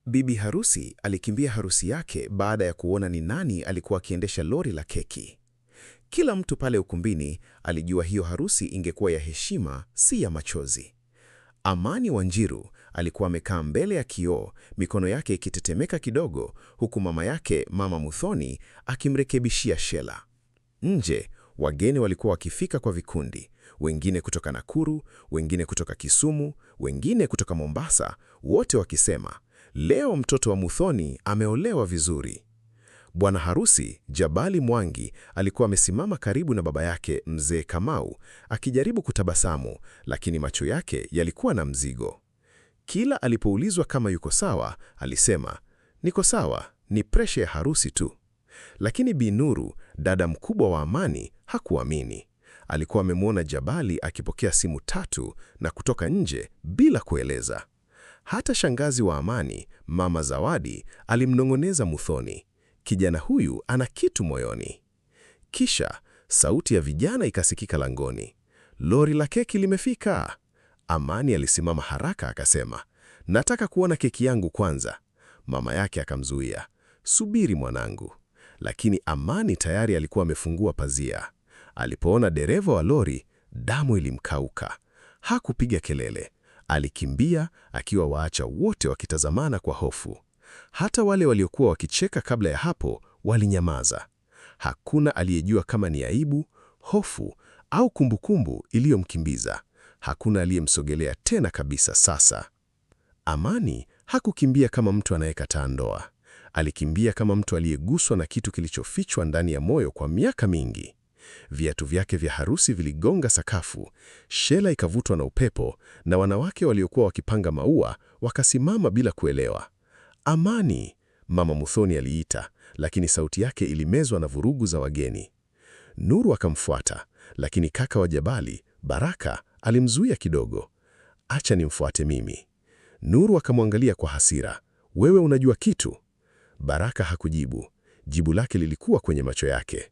Bibi harusi alikimbia harusi yake baada ya kuona ni nani alikuwa akiendesha lori la keki. Kila mtu pale ukumbini alijua hiyo harusi ingekuwa ya heshima, si ya machozi. Amani Wanjiru alikuwa amekaa mbele ya kioo, mikono yake ikitetemeka kidogo, huku mama yake, Mama Muthoni, akimrekebishia shela. Nje, wageni walikuwa wakifika kwa vikundi, wengine kutoka Nakuru, wengine kutoka Kisumu, wengine kutoka Mombasa, wote wakisema, leo mtoto wa Muthoni ameolewa vizuri. Bwana harusi, Jabali Mwangi, alikuwa amesimama karibu na baba yake, Mzee Kamau, akijaribu kutabasamu, lakini macho yake yalikuwa na mzigo. Kila alipoulizwa kama yuko sawa, alisema, niko sawa, ni presha ya harusi tu. Lakini Bi Nuru, dada mkubwa wa Amani, hakuamini. Alikuwa amemwona Jabali akipokea simu 3 na kutoka nje bila kueleza. Hata shangazi wa Amani, Mama Zawadi, alimnong'oneza Muthoni, kijana huyu ana kitu moyoni. Kisha sauti ya vijana ikasikika langoni, lori la keki limefika. Amani alisimama haraka akasema, nataka kuona keki yangu kwanza. Mama yake akamzuia, subiri mwanangu. Lakini Amani tayari alikuwa amefungua pazia. Alipoona dereva wa lori, damu ilimkauka. Hakupiga kelele. Alikimbia akiwa waacha wote wakitazamana kwa hofu. Hata wale waliokuwa wakicheka kabla ya hapo walinyamaza. Hakuna aliyejua kama ni aibu, hofu au kumbukumbu iliyomkimbiza. Hakuna aliyemsogelea tena kabisa sasa. Amani hakukimbia kama mtu anayekataa ndoa. Alikimbia kama mtu aliyeguswa na kitu kilichofichwa ndani ya moyo kwa miaka mingi. Viatu vyake vya harusi viligonga sakafu, shela ikavutwa na upepo, na wanawake waliokuwa wakipanga maua wakasimama bila kuelewa. Amani, Mama Muthoni aliita, lakini sauti yake ilimezwa na vurugu za wageni. Nuru akamfuata, lakini kaka wa Jabali, Baraka, alimzuia kidogo. Acha nimfuate mimi. Nuru akamwangalia kwa hasira. Wewe unajua kitu? Baraka hakujibu. Jibu lake lilikuwa kwenye macho yake.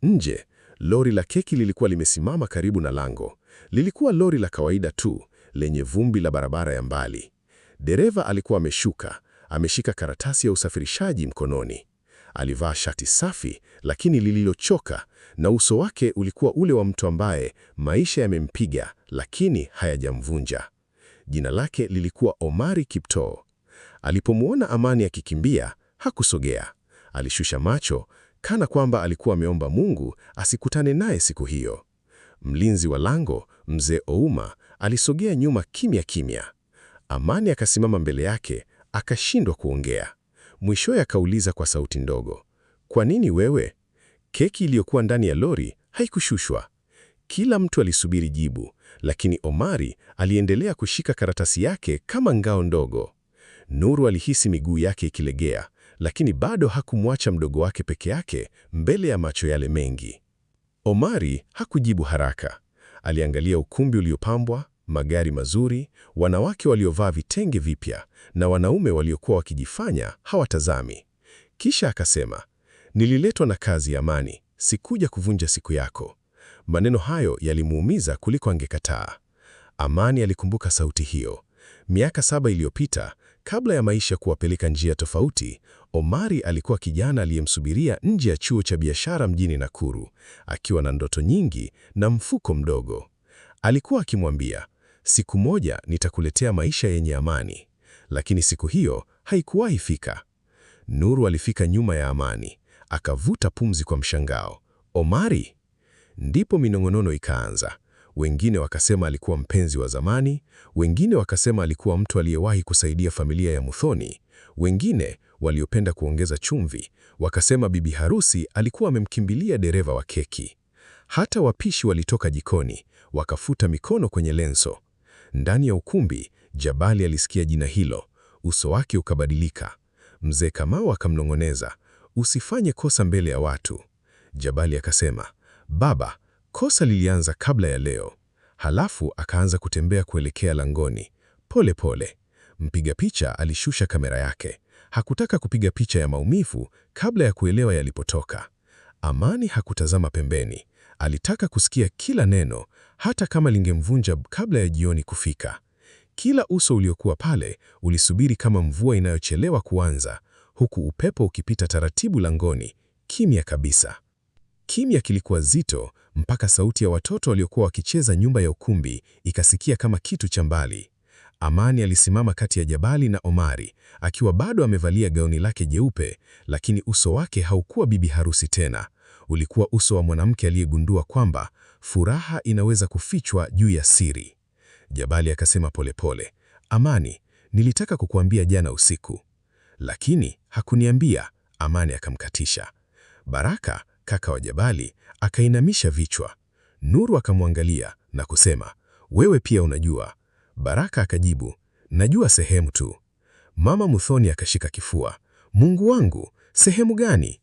Nje, lori la keki lilikuwa limesimama karibu na lango. Lilikuwa lori la kawaida tu, lenye vumbi la barabara ya mbali. Dereva alikuwa ameshuka, ameshika karatasi ya usafirishaji mkononi. Alivaa shati safi lakini lililochoka, na uso wake ulikuwa ule wa mtu ambaye maisha yamempiga lakini hayajamvunja. Jina lake lilikuwa Omari Kiptoo. Alipomwona Amani akikimbia, hakusogea. Alishusha macho kana kwamba alikuwa ameomba Mungu asikutane naye siku hiyo. Mlinzi wa lango, Mzee Ouma, alisogea nyuma kimya kimya. Amani akasimama mbele yake, akashindwa kuongea. Mwishowe akauliza kwa sauti ndogo, kwa nini wewe? Keki iliyokuwa ndani ya lori haikushushwa. Kila mtu alisubiri jibu, lakini Omari aliendelea kushika karatasi yake kama ngao ndogo. Nuru alihisi miguu yake ikilegea, lakini bado hakumwacha mdogo wake peke yake mbele ya macho yale mengi. Omari hakujibu haraka. Aliangalia ukumbi uliopambwa, magari mazuri, wanawake waliovaa vitenge vipya na wanaume waliokuwa wakijifanya hawatazami. Kisha akasema, nililetwa na kazi ya Amani, sikuja kuvunja siku yako. Maneno hayo yalimuumiza kuliko angekataa. Amani alikumbuka sauti hiyo. Miaka 7 iliyopita, kabla ya maisha kuwapeleka njia tofauti, Omari alikuwa kijana aliyemsubiria nje ya chuo cha biashara mjini Nakuru, akiwa na ndoto nyingi na mfuko mdogo. Alikuwa akimwambia, siku moja nitakuletea maisha yenye amani. Lakini siku hiyo haikuwahi fika. Nuru alifika nyuma ya Amani, akavuta pumzi kwa mshangao. Omari? Ndipo minong'ono ikaanza. Wengine wakasema alikuwa mpenzi wa zamani, wengine wakasema alikuwa mtu aliyewahi kusaidia familia ya Muthoni, wengine waliopenda kuongeza chumvi wakasema bibi harusi alikuwa amemkimbilia dereva wa keki. Hata wapishi walitoka jikoni, wakafuta mikono kwenye lenso. Ndani ya ukumbi, Jabali alisikia jina hilo, uso wake ukabadilika. Mzee Kamau akamnong'oneza, usifanye kosa mbele ya watu. Jabali akasema, baba, kosa lilianza kabla ya leo. Halafu akaanza kutembea kuelekea langoni, pole pole. Mpiga picha alishusha kamera yake. Hakutaka kupiga picha ya maumivu kabla ya kuelewa yalipotoka. Amani hakutazama pembeni. Alitaka kusikia kila neno, hata kama lingemvunja kabla ya jioni kufika. Kila uso uliokuwa pale ulisubiri kama mvua inayochelewa kuanza, huku upepo ukipita taratibu langoni, kimya kabisa. Kimya kilikuwa zito mpaka sauti ya watoto waliokuwa wakicheza nyumba ya ukumbi ikasikia kama kitu cha mbali. Amani alisimama kati ya Jabali na Omari, akiwa bado amevalia gauni lake jeupe, lakini uso wake haukuwa bibi harusi tena. Ulikuwa uso wa mwanamke aliyegundua kwamba furaha inaweza kufichwa juu ya siri. Jabali akasema polepole, Amani, nilitaka kukuambia jana usiku. Lakini hakuniambia, Amani akamkatisha. Baraka, kaka wa Jabali, akainamisha vichwa. Nuru akamwangalia na kusema, wewe pia unajua. Baraka akajibu, najua sehemu tu. Mama Muthoni akashika kifua, Mungu wangu, sehemu gani?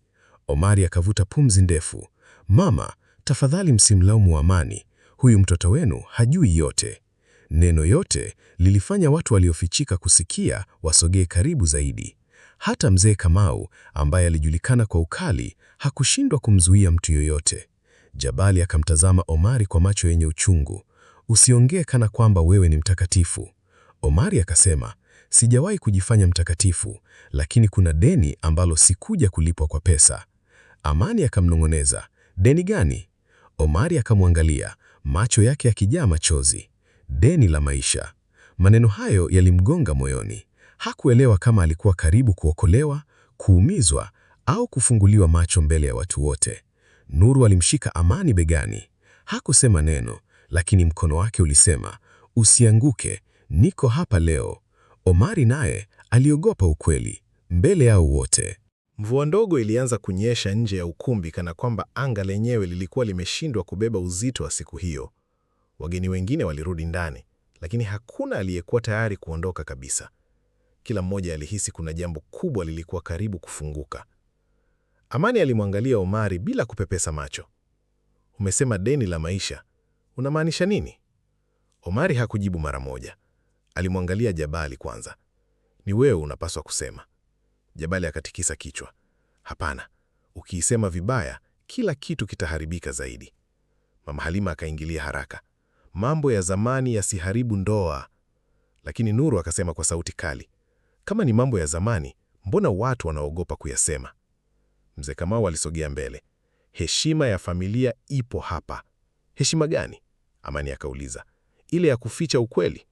Omari akavuta pumzi ndefu. Mama, tafadhali msimlaumu Amani, huyu mtoto wenu hajui yote. Neno yote lilifanya watu waliofichika kusikia wasogee karibu zaidi. Hata mzee Kamau, ambaye alijulikana kwa ukali, hakushindwa kumzuia mtu yoyote. Jabali akamtazama Omari kwa macho yenye uchungu. Usiongee kana kwamba wewe ni mtakatifu. Omari akasema, sijawahi kujifanya mtakatifu, lakini kuna deni ambalo sikuja kulipwa kwa pesa. Amani akamnong'oneza, deni gani? Omari akamwangalia, macho yake yakijaa machozi. Deni la maisha. Maneno hayo yalimgonga moyoni. Hakuelewa kama alikuwa karibu kuokolewa, kuumizwa au kufunguliwa macho mbele ya watu wote. Nuru alimshika Amani begani. Hakusema neno, lakini mkono wake ulisema, usianguke, niko hapa leo. Omari naye aliogopa ukweli, mbele yao wote. Mvua ndogo ilianza kunyesha nje ya ukumbi kana kwamba anga lenyewe lilikuwa limeshindwa kubeba uzito wa siku hiyo. Wageni wengine walirudi ndani, lakini hakuna aliyekuwa tayari kuondoka kabisa. Kila mmoja alihisi kuna jambo kubwa lilikuwa karibu kufunguka. Amani alimwangalia Omari bila kupepesa macho. Umesema deni la maisha, unamaanisha nini? Omari hakujibu mara moja. Alimwangalia Jabali kwanza. Ni wewe unapaswa kusema. Jabali akatikisa kichwa. Hapana, ukiisema vibaya, kila kitu kitaharibika zaidi. Mama Halima akaingilia haraka. Mambo ya zamani yasiharibu ndoa. Lakini Nuru akasema kwa sauti kali, kama ni mambo ya zamani, mbona watu wanaogopa kuyasema? Mzee Kamau alisogea mbele. Heshima ya familia ipo hapa. Heshima gani? Amani akauliza. Ile ya kuficha ukweli?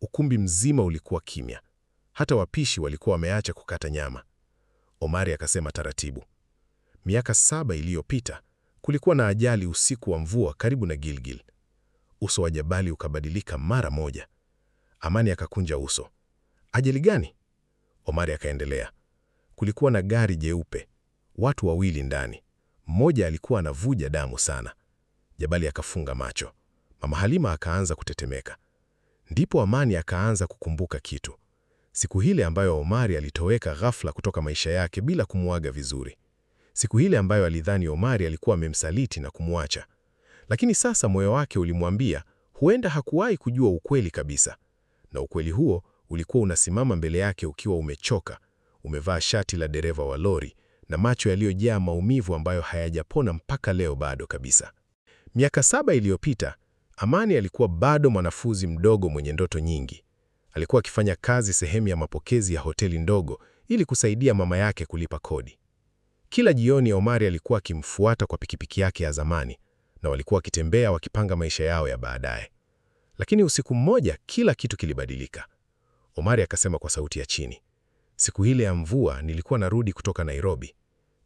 Ukumbi mzima ulikuwa kimya. Hata wapishi walikuwa wameacha kukata nyama. Omari akasema taratibu. Miaka 7 iliyopita, kulikuwa na ajali usiku wa mvua karibu na Gilgil. Uso wa Jabali ukabadilika mara moja. Amani akakunja uso. Ajali gani? Omari akaendelea. Kulikuwa na gari jeupe, watu 2 ndani. Mmoja alikuwa anavuja damu sana. Jabali akafunga macho. Mama Halima akaanza kutetemeka. Ndipo Amani akaanza kukumbuka kitu. Siku ile ambayo Omari alitoweka ghafla kutoka maisha yake bila kumuaga vizuri. Siku ile ambayo alidhani Omari alikuwa amemsaliti na kumwacha. Lakini sasa moyo wake ulimwambia huenda hakuwahi kujua ukweli kabisa. Na ukweli huo ulikuwa unasimama mbele yake ukiwa umechoka, umevaa shati la dereva wa lori na macho yaliyojaa maumivu ambayo hayajapona mpaka leo bado kabisa. Miaka 7 iliyopita, Amani alikuwa bado mwanafunzi mdogo mwenye ndoto nyingi. Alikuwa akifanya kazi sehemu ya mapokezi ya hoteli ndogo ili kusaidia mama yake kulipa kodi. Kila jioni Omari alikuwa akimfuata kwa pikipiki yake ya zamani na walikuwa wakitembea wakipanga maisha yao ya baadaye. Lakini usiku mmoja kila kitu kilibadilika. Omari akasema kwa sauti ya chini, siku ile ya mvua nilikuwa narudi kutoka Nairobi.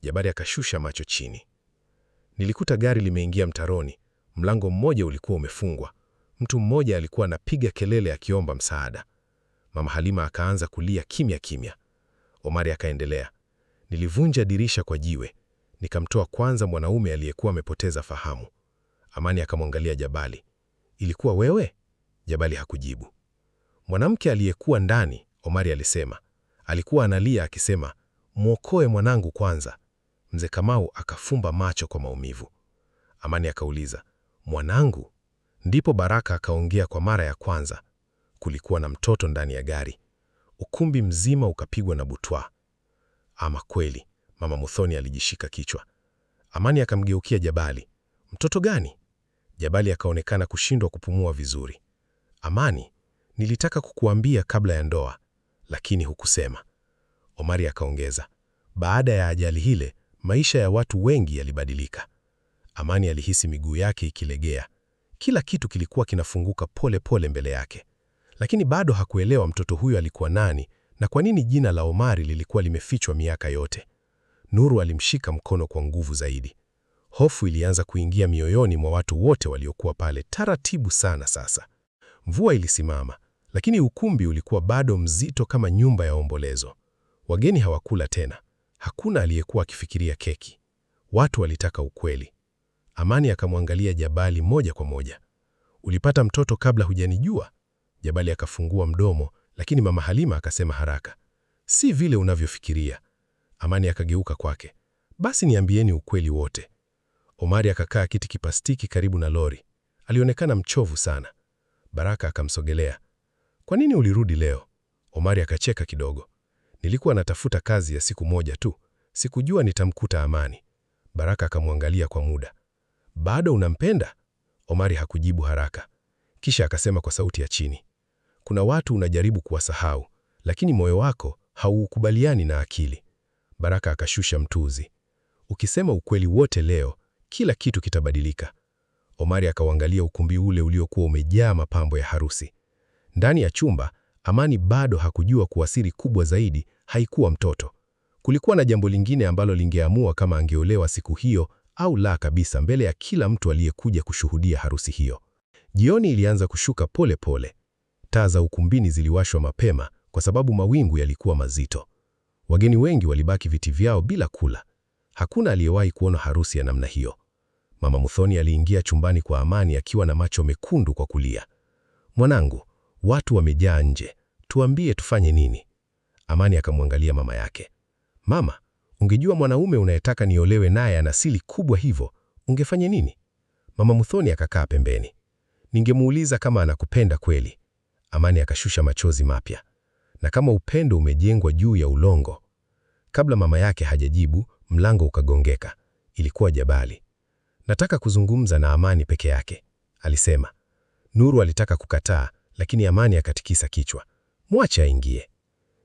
Jabali akashusha macho chini. Nilikuta gari limeingia mtaroni, mlango mmoja ulikuwa umefungwa. Mtu mmoja alikuwa anapiga kelele akiomba msaada. Mama Halima akaanza kulia kimya kimya. Omari akaendelea, nilivunja dirisha kwa jiwe, nikamtoa kwanza mwanaume aliyekuwa amepoteza fahamu. Amani akamwangalia Jabali. Ilikuwa wewe? Jabali hakujibu. Mwanamke aliyekuwa ndani, Omari alisema, alikuwa analia akisema, muokoe mwanangu kwanza. Mzee Kamau akafumba macho kwa maumivu. Amani akauliza, mwanangu? Ndipo Baraka akaongea kwa mara ya kwanza. Kulikuwa na mtoto ndani ya gari. Ukumbi mzima ukapigwa na butwa. Ama kweli, Mama Muthoni alijishika kichwa. Amani akamgeukia Jabali. Mtoto gani? Jabali akaonekana kushindwa kupumua vizuri. Amani, nilitaka kukuambia kabla ya ndoa, lakini hukusema. Omari akaongeza, baada ya ajali hile, maisha ya watu wengi yalibadilika. Amani alihisi miguu yake ikilegea. Kila kitu kilikuwa kinafunguka pole pole mbele yake. Lakini bado hakuelewa mtoto huyo alikuwa nani na kwa nini jina la Omari lilikuwa limefichwa miaka yote. Nuru alimshika mkono kwa nguvu zaidi. Hofu ilianza kuingia mioyoni mwa watu wote waliokuwa pale taratibu sana sasa. Mvua ilisimama, lakini ukumbi ulikuwa bado mzito kama nyumba ya ombolezo. Wageni hawakula tena. Hakuna aliyekuwa akifikiria keki. Watu walitaka ukweli. Amani akamwangalia Jabali moja kwa moja. Ulipata mtoto kabla hujanijua? Jabali akafungua mdomo, lakini Mama Halima akasema haraka, si vile unavyofikiria. Amani akageuka kwake. Basi niambieni ukweli wote. Omari akakaa kiti kipastiki karibu na lori. Alionekana mchovu sana. Baraka akamsogelea. Kwa nini ulirudi leo? Omari akacheka kidogo. Nilikuwa natafuta kazi ya siku moja tu. Sikujua nitamkuta Amani. Baraka akamwangalia kwa muda. Bado unampenda? Omari hakujibu haraka. Kisha akasema kwa sauti ya chini. Kuna watu unajaribu kuwasahau, lakini moyo wako hauukubaliani na akili. Baraka akashusha mtuzi. Ukisema ukweli wote leo, kila kitu kitabadilika. Omari akaangalia ukumbi ule uliokuwa umejaa mapambo ya harusi. Ndani ya chumba, Amani bado hakujua kuwa siri kubwa zaidi haikuwa mtoto. Kulikuwa na jambo lingine ambalo lingeamua kama angeolewa siku hiyo au la kabisa mbele ya kila mtu aliyekuja kushuhudia harusi hiyo. Jioni ilianza kushuka pole pole. Taa za ukumbini ziliwashwa mapema kwa sababu mawingu yalikuwa mazito. Wageni wengi walibaki viti vyao bila kula. Hakuna aliyewahi kuona harusi ya namna hiyo. Mama Muthoni aliingia chumbani kwa Amani akiwa na macho mekundu kwa kulia. Mwanangu, watu wamejaa nje. Tuambie tufanye nini? Amani akamwangalia mama yake. Mama, ungejua mwanaume unayetaka niolewe naye ana siri kubwa hivyo, ungefanya nini? Mama Muthoni akakaa pembeni. Ningemuuliza kama anakupenda kweli. Amani akashusha machozi mapya. Na kama upendo umejengwa juu ya ulongo. Kabla mama yake hajajibu, mlango ukagongeka. Ilikuwa Jabali. Nataka kuzungumza na Amani peke yake, alisema. Nuru alitaka kukataa, lakini Amani akatikisa kichwa. Mwache aingie.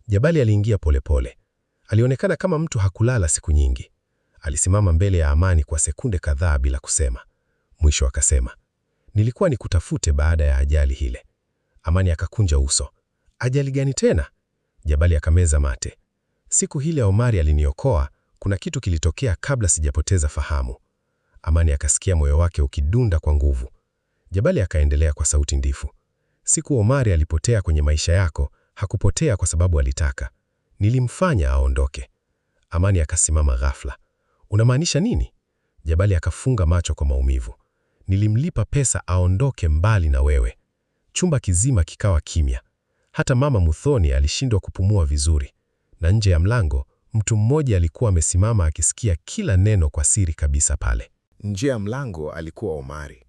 Jabali aliingia polepole. Alionekana kama mtu hakulala siku nyingi. Alisimama mbele ya Amani kwa sekunde kadhaa bila kusema. Mwisho akasema, nilikuwa nikutafute baada ya ajali hile. Amani akakunja uso. Ajali gani tena? Jabali akameza mate. Siku hile Omari aliniokoa, kuna kitu kilitokea kabla sijapoteza fahamu. Amani akasikia moyo wake ukidunda kwa nguvu. Jabali akaendelea kwa sauti ndifu. Siku Omari alipotea kwenye maisha yako, hakupotea kwa sababu alitaka. Nilimfanya aondoke. Amani akasimama ghafla. Unamaanisha nini? Jabali akafunga macho kwa maumivu. Nilimlipa pesa aondoke mbali na wewe. Chumba kizima kikawa kimya. Hata Mama Muthoni alishindwa kupumua vizuri. Na nje ya mlango, mtu mmoja alikuwa amesimama akisikia kila neno kwa siri kabisa pale. Nje ya mlango alikuwa Omari.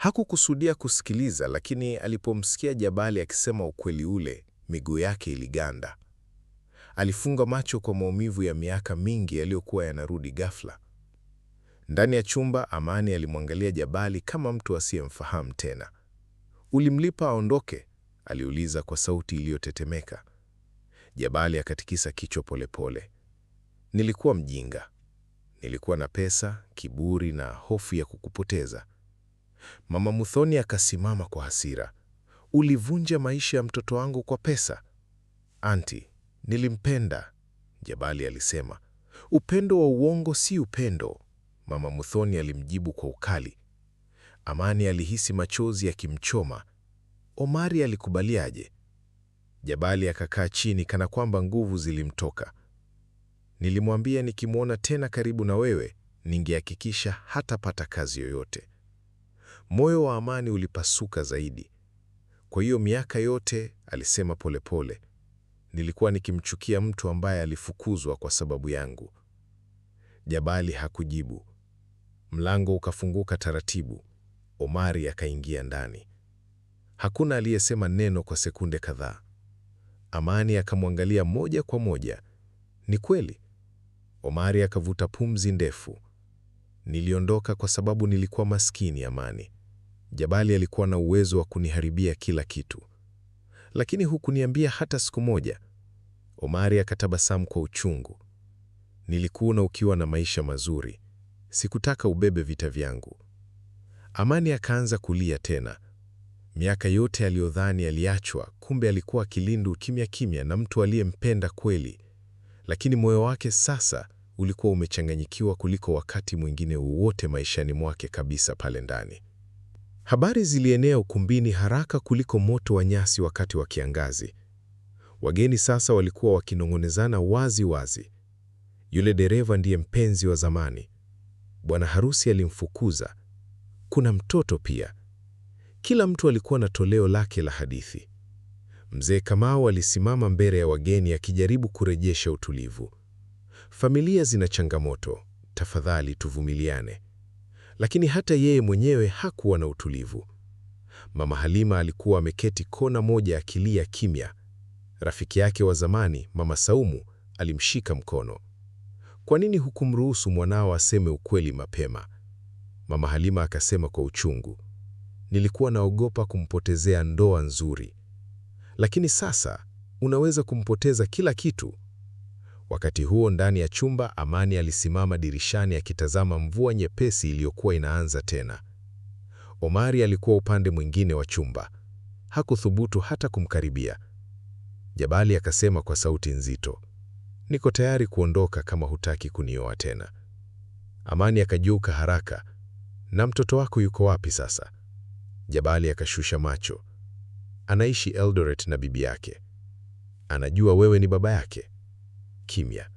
Hakukusudia kusikiliza, lakini alipomsikia Jabali akisema ukweli ule, miguu yake iliganda. Alifunga macho kwa maumivu ya miaka mingi yaliyokuwa yanarudi ghafla. Ndani ya chumba, Amani alimwangalia Jabali kama mtu asiyemfahamu tena. Ulimlipa aondoke? Aliuliza kwa sauti iliyotetemeka. Jabali akatikisa kichwa polepole. Nilikuwa mjinga. Nilikuwa na pesa, kiburi na hofu ya kukupoteza. Mama Muthoni akasimama kwa hasira. Ulivunja maisha ya mtoto wangu kwa pesa? Anti, nilimpenda, Jabali alisema. Upendo wa uongo si upendo, Mama Muthoni alimjibu kwa ukali. Amani alihisi machozi yakimchoma. Omari alikubaliaje? Jabali akakaa chini kana kwamba nguvu zilimtoka. Nilimwambia nikimwona tena karibu na wewe, ningehakikisha hatapata kazi yoyote. Moyo wa Amani ulipasuka zaidi. Kwa hiyo miaka yote, alisema polepole, nilikuwa nikimchukia mtu ambaye alifukuzwa kwa sababu yangu. Jabali hakujibu. Mlango ukafunguka taratibu. Omari akaingia ndani. Hakuna aliyesema neno kwa sekunde kadhaa. Amani akamwangalia moja kwa moja. Ni kweli? Omari akavuta pumzi ndefu. Niliondoka kwa sababu nilikuwa maskini, Amani. Jabali alikuwa na uwezo wa kuniharibia kila kitu. lakini hukuniambia hata siku moja. Omari akatabasamu kwa uchungu. Nilikuona ukiwa na maisha mazuri. Sikutaka ubebe vita vyangu. Amani akaanza kulia tena. Miaka yote aliyodhani aliachwa, kumbe alikuwa akilindwa kimya kimya na mtu aliyempenda kweli. Lakini moyo wake sasa ulikuwa umechanganyikiwa kuliko wakati mwingine wowote maishani mwake kabisa pale ndani. Habari zilienea ukumbini haraka kuliko moto wa nyasi wakati wa kiangazi. Wageni sasa walikuwa wakinong'onezana wazi wazi. Yule dereva ndiye mpenzi wa zamani. Bwana harusi alimfukuza. Kuna mtoto pia. Kila mtu alikuwa na toleo lake la hadithi. Mzee Kamau alisimama mbele ya wageni akijaribu kurejesha utulivu. Familia zina changamoto, tafadhali tuvumiliane. Lakini hata yeye mwenyewe hakuwa na utulivu. Mama Halima alikuwa ameketi kona moja akilia kimya. Rafiki yake wa zamani, Mama Saumu, alimshika mkono. Kwa nini hukumruhusu mwanao aseme ukweli mapema? Mama Halima akasema kwa uchungu. Nilikuwa naogopa kumpotezea ndoa nzuri. Lakini sasa unaweza kumpoteza kila kitu. Wakati huo ndani ya chumba, Amani alisimama dirishani akitazama mvua nyepesi iliyokuwa inaanza tena. Omari alikuwa upande mwingine wa chumba. Hakuthubutu hata kumkaribia. Jabali akasema kwa sauti nzito, niko tayari kuondoka kama hutaki kunioa tena. Amani akajuka haraka, na mtoto wako yuko wapi sasa? Jabali akashusha macho. Anaishi Eldoret na bibi yake. Anajua wewe ni baba yake. Kimya.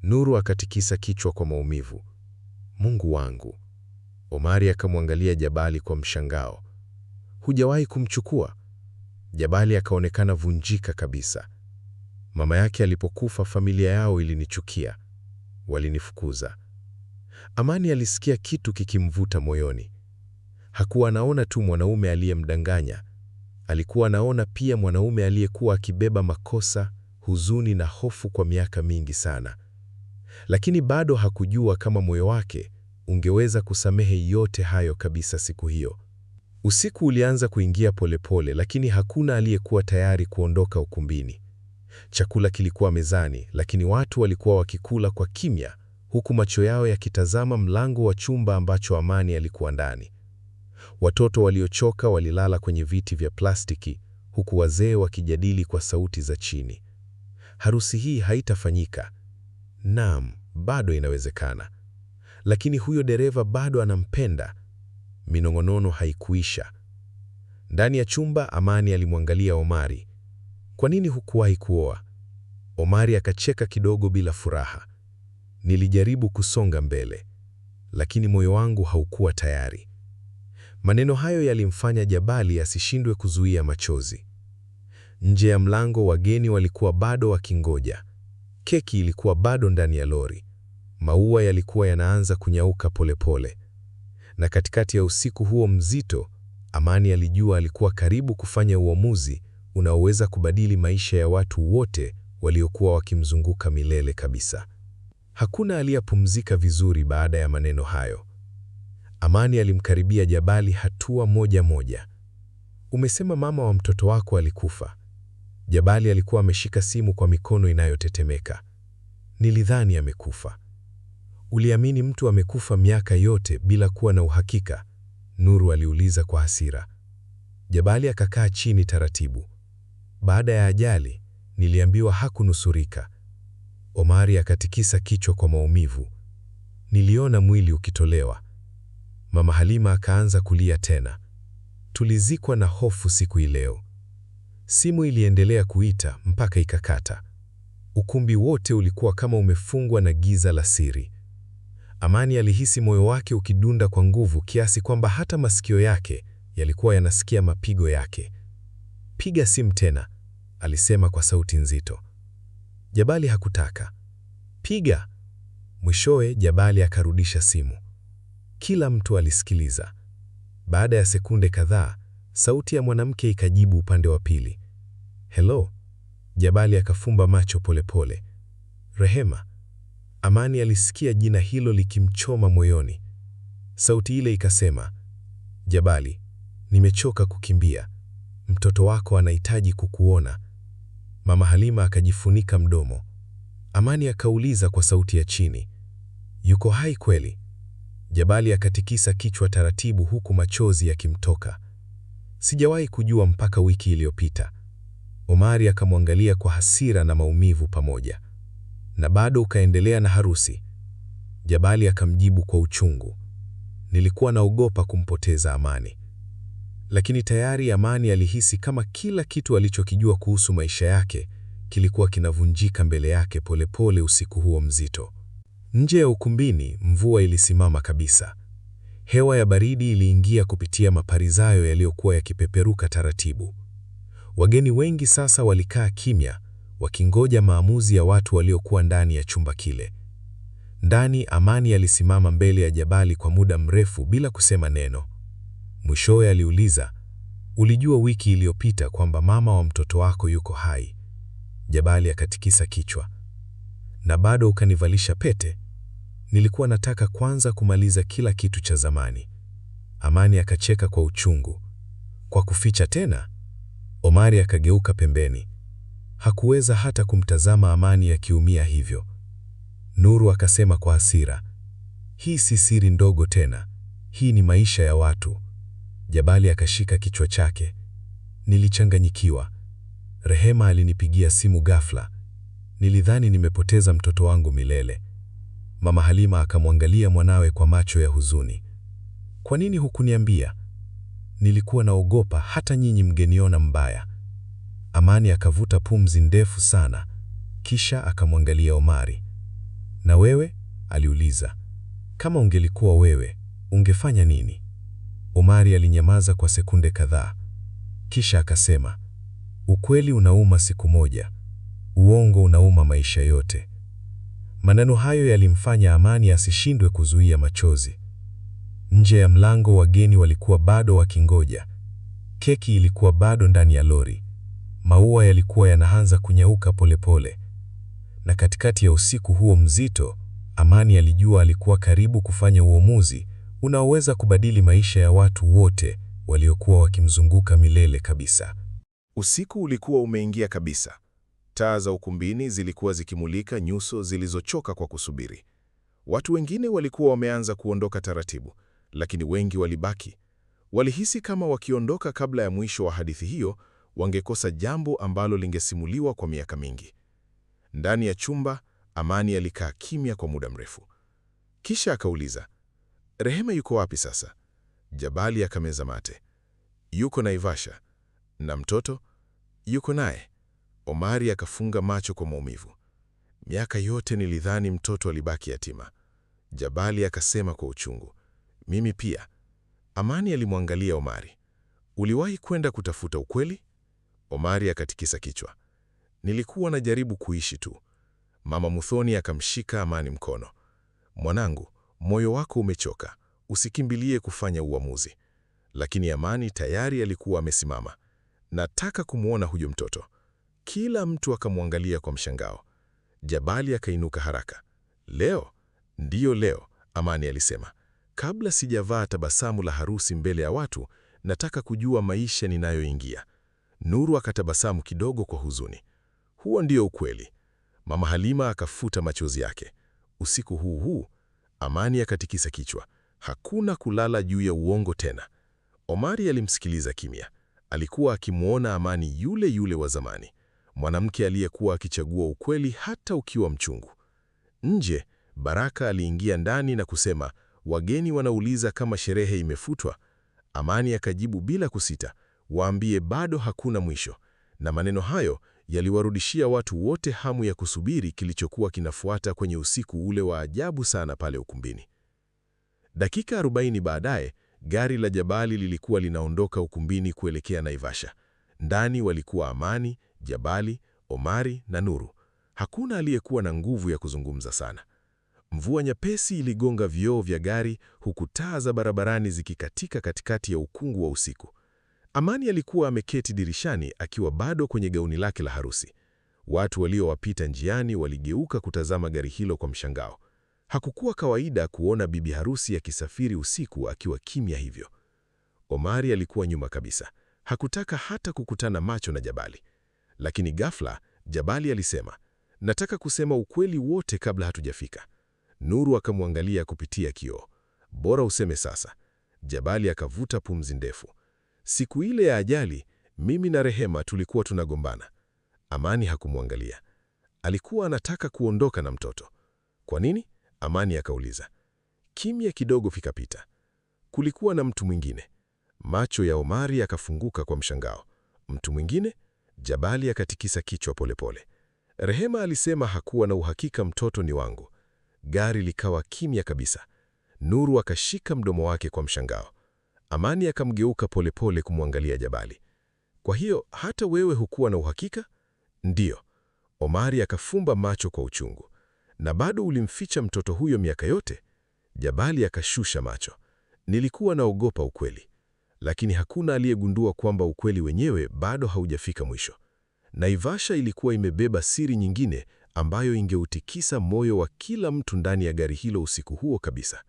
Nuru akatikisa kichwa kwa maumivu. Mungu wangu. Omari akamwangalia Jabali kwa mshangao. Hujawahi kumchukua? Jabali akaonekana vunjika kabisa. Mama yake alipokufa, familia yao ilinichukia. Walinifukuza. Amani alisikia kitu kikimvuta moyoni. Hakuwa anaona tu mwanaume aliyemdanganya. Alikuwa anaona pia mwanaume aliyekuwa akibeba makosa, huzuni na hofu kwa miaka mingi sana. Lakini bado hakujua kama moyo wake ungeweza kusamehe yote hayo kabisa siku hiyo. Usiku ulianza kuingia polepole, lakini hakuna aliyekuwa tayari kuondoka ukumbini. Chakula kilikuwa mezani, lakini watu walikuwa wakikula kwa kimya, huku macho yao yakitazama mlango wa chumba ambacho Amani alikuwa ndani. Watoto waliochoka walilala kwenye viti vya plastiki, huku wazee wakijadili kwa sauti za chini. Harusi hii haitafanyika. Naam, bado inawezekana. Lakini huyo dereva bado anampenda. Minong'onono haikuisha. Ndani ya chumba, Amani alimwangalia Omari. Kwa nini hukuwahi kuoa? Omari akacheka kidogo bila furaha. Nilijaribu kusonga mbele, lakini moyo wangu haukuwa tayari. Maneno hayo yalimfanya Jabali asishindwe kuzuia machozi. Nje ya mlango, wageni walikuwa bado wakingoja. Keki ilikuwa bado ndani ya lori. Maua yalikuwa yanaanza kunyauka polepole. Na katikati ya usiku huo mzito, Amani alijua alikuwa karibu kufanya uamuzi unaoweza kubadili maisha ya watu wote waliokuwa wakimzunguka milele kabisa. Hakuna aliyepumzika vizuri baada ya maneno hayo. Amani alimkaribia Jabali hatua moja moja. Umesema mama wa mtoto wako alikufa? Jabali alikuwa ameshika simu kwa mikono inayotetemeka. Nilidhani amekufa. Uliamini mtu amekufa miaka yote bila kuwa na uhakika? Nuru aliuliza kwa hasira. Jabali akakaa chini taratibu. Baada ya ajali, niliambiwa hakunusurika. Omari akatikisa kichwa kwa maumivu. Niliona mwili ukitolewa. Mama Halima akaanza kulia tena. Tulizikwa na hofu siku ileo. Simu iliendelea kuita mpaka ikakata. Ukumbi wote ulikuwa kama umefungwa na giza la siri. Amani alihisi moyo wake ukidunda kwa nguvu kiasi kwamba hata masikio yake yalikuwa yanasikia mapigo yake. Piga simu tena, alisema kwa sauti nzito. Jabali hakutaka. Piga. Mwishowe Jabali akarudisha simu. Kila mtu alisikiliza. Baada ya sekunde kadhaa, sauti ya mwanamke ikajibu upande wa pili. Hello. Jabali akafumba macho polepole. Rehema. Amani alisikia jina hilo likimchoma moyoni. Sauti ile ikasema, Jabali, nimechoka kukimbia. mtoto wako anahitaji kukuona. Mama Halima akajifunika mdomo. Amani akauliza kwa sauti ya chini, yuko hai kweli? Jabali akatikisa kichwa taratibu huku machozi yakimtoka. Sijawahi kujua mpaka wiki iliyopita. Omari akamwangalia kwa hasira na maumivu pamoja. Na bado ukaendelea na harusi? Jabali akamjibu kwa uchungu, nilikuwa naogopa kumpoteza Amani. Lakini tayari Amani alihisi kama kila kitu alichokijua kuhusu maisha yake kilikuwa kinavunjika mbele yake polepole usiku huo mzito. Nje ya ukumbini, mvua ilisimama kabisa. Hewa ya baridi iliingia kupitia maparizayo yaliyokuwa yakipeperuka taratibu. Wageni wengi sasa walikaa kimya, wakingoja maamuzi ya watu waliokuwa ndani ya chumba kile. Ndani, Amani alisimama mbele ya Jabali kwa muda mrefu bila kusema neno. Mwishowe aliuliza, ulijua wiki iliyopita kwamba mama wa mtoto wako yuko hai? Jabali akatikisa kichwa. Na bado ukanivalisha pete? Nilikuwa nataka kwanza kumaliza kila kitu cha zamani. Amani akacheka kwa uchungu. Kwa kuficha tena? Omari akageuka pembeni. Hakuweza hata kumtazama Amani akiumia hivyo. Nuru akasema kwa hasira, hii si siri ndogo tena, hii ni maisha ya watu. Jabali akashika kichwa chake. Nilichanganyikiwa. Rehema alinipigia simu ghafla. Nilidhani nimepoteza mtoto wangu milele. Mama Halima akamwangalia mwanawe kwa macho ya huzuni. Kwa nini hukuniambia? Nilikuwa naogopa hata nyinyi mgeniona mbaya. Amani akavuta pumzi ndefu sana, kisha akamwangalia Omari. Na wewe? Aliuliza. Kama ungelikuwa wewe, ungefanya nini? Omari alinyamaza kwa sekunde kadhaa. Kisha akasema, ukweli unauma siku moja, uongo unauma maisha yote. Maneno hayo yalimfanya Amani asishindwe kuzuia machozi. Nje ya mlango wageni walikuwa bado wakingoja. Keki ilikuwa bado ndani ya lori. Maua yalikuwa yanaanza kunyauka polepole. Na katikati ya usiku huo mzito, Amani alijua alikuwa karibu kufanya uamuzi unaoweza kubadili maisha ya watu wote waliokuwa wakimzunguka milele kabisa. Usiku ulikuwa umeingia kabisa. Taa za ukumbini zilikuwa zikimulika nyuso zilizochoka kwa kusubiri. Watu wengine walikuwa wameanza kuondoka taratibu, lakini wengi walibaki. Walihisi kama wakiondoka kabla ya mwisho wa hadithi hiyo, wangekosa jambo ambalo lingesimuliwa kwa miaka mingi. Ndani ya chumba, Amani alikaa kimya kwa muda mrefu. Kisha akauliza, Rehema yuko wapi sasa? Jabali akameza mate. Yuko Naivasha. Na mtoto? Yuko naye. Omari akafunga macho kwa maumivu. Miaka yote nilidhani mtoto alibaki yatima. Jabali akasema kwa uchungu. Mimi pia. Amani alimwangalia Omari. Uliwahi kwenda kutafuta ukweli? Omari akatikisa kichwa. Nilikuwa najaribu kuishi tu. Mama Muthoni akamshika Amani mkono. Mwanangu, moyo wako umechoka, usikimbilie kufanya uamuzi. Lakini Amani tayari alikuwa amesimama. Nataka kumwona huyo mtoto. Kila mtu akamwangalia kwa mshangao. Jabali akainuka haraka. Leo? Ndiyo leo, Amani alisema. Kabla sijavaa tabasamu la harusi mbele ya watu, nataka kujua maisha ninayoingia. Nuru akatabasamu kidogo kwa huzuni. Huo ndio ukweli. Mama Halima akafuta machozi yake. Usiku huu, Amani akatikisa kichwa. Hakuna kulala juu ya uongo tena. Omari alimsikiliza kimya. Alikuwa akimwona Amani yule yule wa zamani. Mwanamke aliyekuwa akichagua ukweli hata ukiwa mchungu. Nje, Baraka aliingia ndani na kusema, wageni wanauliza kama sherehe imefutwa. Amani akajibu bila kusita, waambie bado hakuna mwisho. Na maneno hayo yaliwarudishia watu wote hamu ya kusubiri kilichokuwa kinafuata kwenye usiku ule wa ajabu sana pale ukumbini. Dakika 40 baadaye, gari la Jabali lilikuwa linaondoka ukumbini kuelekea Naivasha. Ndani walikuwa Amani, Jabali, Omari na Nuru. Hakuna aliyekuwa na nguvu ya kuzungumza sana. Mvua nyepesi iligonga vioo vya gari huku taa za barabarani zikikatika katikati ya ukungu wa usiku. Amani alikuwa ameketi dirishani akiwa bado kwenye gauni lake la harusi. Watu waliowapita njiani waligeuka kutazama gari hilo kwa mshangao. Hakukuwa kawaida kuona bibi harusi akisafiri usiku akiwa kimya hivyo. Omari alikuwa nyuma kabisa. Hakutaka hata kukutana macho na Jabali. Lakini ghafla, Jabali alisema, nataka kusema ukweli wote kabla hatujafika. Nuru akamwangalia kupitia kioo. Bora useme sasa. Jabali akavuta pumzi ndefu. Siku ile ya ajali, mimi na Rehema tulikuwa tunagombana. Amani hakumwangalia. Alikuwa anataka kuondoka na mtoto. Kwa nini? Amani akauliza. Kimya kidogo fikapita. Kulikuwa na mtu mwingine. Macho ya Omari yakafunguka kwa mshangao. Mtu mwingine? Jabali akatikisa kichwa polepole. Rehema alisema hakuwa na uhakika mtoto ni wangu. Gari likawa kimya kabisa. Nuru akashika mdomo wake kwa mshangao. Amani akamgeuka polepole kumwangalia Jabali. Kwa hiyo hata wewe hukuwa na uhakika? Ndiyo. Omari akafumba macho kwa uchungu. Na bado ulimficha mtoto huyo miaka yote? Jabali akashusha macho. Nilikuwa naogopa ukweli. Lakini hakuna aliyegundua kwamba ukweli wenyewe bado haujafika mwisho. Naivasha ilikuwa imebeba siri nyingine ambayo ingeutikisa moyo wa kila mtu ndani ya gari hilo usiku huo kabisa.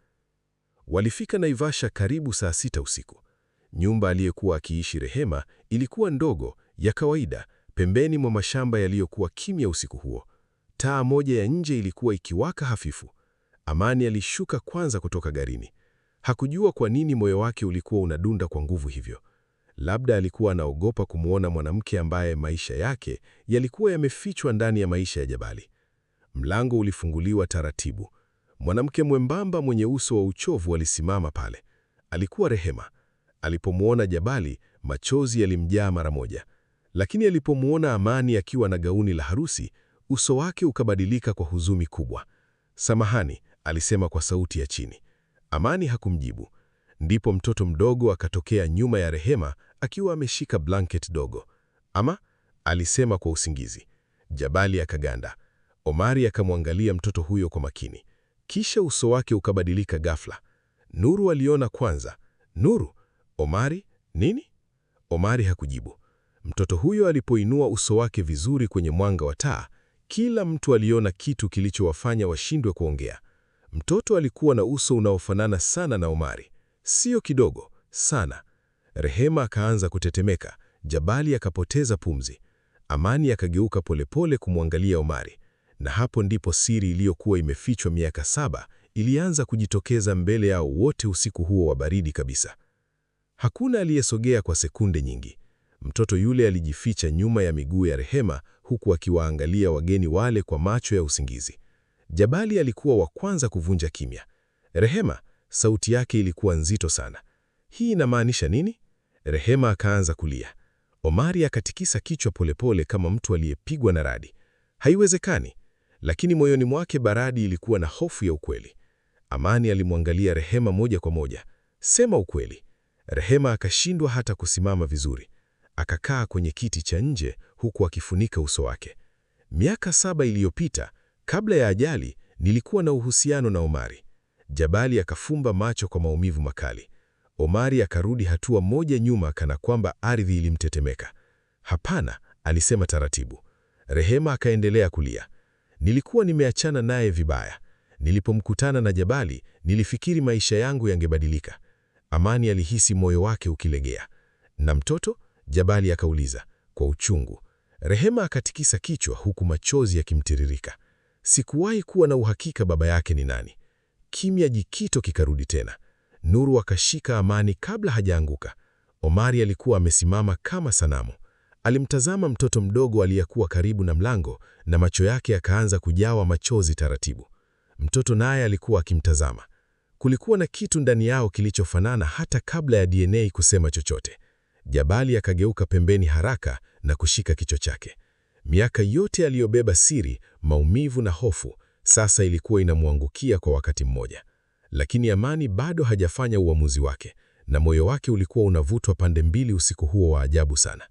Walifika Naivasha karibu saa 6 usiku. Nyumba aliyekuwa akiishi Rehema ilikuwa ndogo, ya kawaida, pembeni mwa mashamba yaliyokuwa kimya usiku huo. Taa moja ya nje ilikuwa ikiwaka hafifu. Amani alishuka kwanza kutoka garini. Hakujua kwa nini moyo wake ulikuwa unadunda kwa nguvu hivyo. Labda alikuwa anaogopa kumwona mwanamke ambaye maisha yake yalikuwa yamefichwa ndani ya maisha ya Jabali. Mlango ulifunguliwa taratibu. Mwanamke mwembamba mwenye uso wa uchovu alisimama pale. Alikuwa Rehema. Alipomwona Jabali, machozi yalimjaa mara moja. Lakini alipomwona Amani akiwa na gauni la harusi, uso wake ukabadilika kwa huzuni kubwa. Samahani, alisema kwa sauti ya chini. Amani hakumjibu. Ndipo mtoto mdogo akatokea nyuma ya Rehema akiwa ameshika blanket dogo. Ama, alisema kwa usingizi. Jabali akaganda. Omari akamwangalia mtoto huyo kwa makini. Kisha uso wake ukabadilika ghafla. Nuru aliona kwanza. Nuru? Omari? Nini? Omari hakujibu. Mtoto huyo alipoinua uso wake vizuri kwenye mwanga wa taa, kila mtu aliona kitu kilichowafanya washindwe kuongea. Mtoto alikuwa na uso unaofanana sana na Omari. Sio kidogo, sana. Rehema akaanza kutetemeka. Jabali akapoteza pumzi. Amani akageuka polepole kumwangalia Omari. Na hapo ndipo siri iliyokuwa imefichwa miaka 7 ilianza kujitokeza mbele yao wote usiku huo wa baridi kabisa. Hakuna aliyesogea kwa sekunde nyingi. Mtoto yule alijificha nyuma ya miguu ya Rehema huku akiwaangalia wageni wale kwa macho ya usingizi. Jabali alikuwa wa kwanza kuvunja kimya. Rehema, sauti yake ilikuwa nzito sana. Hii inamaanisha nini? Rehema akaanza kulia. Omari akatikisa kichwa polepole kama mtu aliyepigwa na radi. Haiwezekani. Lakini moyoni mwake baradi ilikuwa na hofu ya ukweli. Amani alimwangalia Rehema moja kwa moja. Sema ukweli. Rehema akashindwa hata kusimama vizuri. Akakaa kwenye kiti cha nje huku akifunika uso wake. Miaka 7 iliyopita, kabla ya ajali, nilikuwa na uhusiano na Omari. Jabali akafumba macho kwa maumivu makali. Omari akarudi hatua moja nyuma kana kwamba ardhi ilimtetemeka. Hapana, alisema taratibu. Rehema akaendelea kulia. Nilikuwa nimeachana naye vibaya. Nilipomkutana na Jabali, nilifikiri maisha yangu yangebadilika. Amani alihisi moyo wake ukilegea. Na mtoto? Jabali akauliza kwa uchungu. Rehema akatikisa kichwa huku machozi yakimtiririka. Sikuwahi kuwa na uhakika baba yake ni nani. Kimya jikito kikarudi tena. Nuru akashika Amani kabla hajaanguka. Omari alikuwa amesimama kama sanamu. Alimtazama mtoto mdogo aliyekuwa karibu na mlango na macho yake yakaanza kujawa machozi taratibu. Mtoto naye alikuwa akimtazama. Kulikuwa na kitu ndani yao kilichofanana hata kabla ya DNA kusema chochote. Jabali akageuka pembeni haraka na kushika kichwa chake. Miaka yote aliyobeba siri, maumivu na hofu, sasa ilikuwa inamwangukia kwa wakati mmoja. Lakini Amani bado hajafanya uamuzi wake, na moyo wake ulikuwa unavutwa pande mbili usiku huo wa ajabu sana.